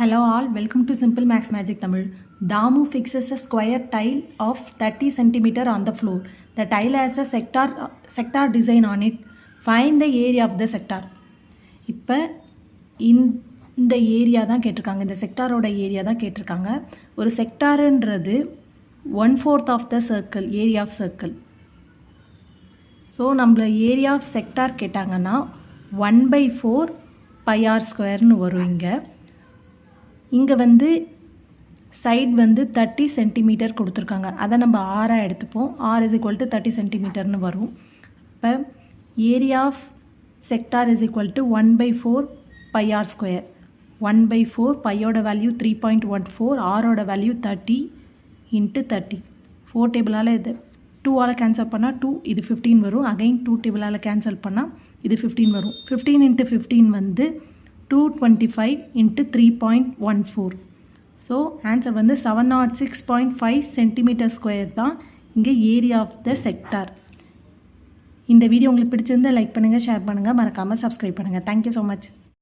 Hello all, welcome to Simple Max Magic Tamil. Damu fixes a square tile of 30 cm on the floor. The tile has a sector design on it. Find the area of the sector. இப்போ இந்த area தான் கேட்டிருக்காங்க, இந்த செக்டாரோட area தான் கேட்டிருக்காங்க. ஒரு செக்டாருன்றது 1/4 of the circle, area of circle. So நம்மள ஏரியா ஆஃப் செக்டார் கேட்டாங்கன்னா 1/4 πr² வரும். இங்கே வந்து சைட் வந்து 30 சென்டிமீட்டர் கொடுத்துருக்காங்க, அதை நம்ம ஆராக எடுத்துப்போம். r = 30 சென்டிமீட்டர்னு வரும். இப்போ ஏரியா ஆஃப் செக்டார் = 1/4 πr². 1/4 பையோட வேல்யூ 3.14, ஆரோட வேல்யூ 30 × 30. 4 டேபிளால் இது 2ஆல் கேன்சல் பண்ணால் 2, இது 15 வரும். அகைன் 2 டேபிளால் கேன்சல் பண்ணால் இது 15 வரும். 15 × 15 வந்து 225 × 3.14. ஸோ ஆன்சர் வந்து 706.5 cm² தான் இங்கே ஏரியா ஆஃப் த செக்டார். இந்த வீடியோ உங்களுக்கு பிடிச்சிருந்தால் லைக் பண்ணுங்கள், ஷேர் பண்ணுங்கள், மறக்காமல் சப்ஸ்கிரைப் பண்ணுங்கள். Thank you so much.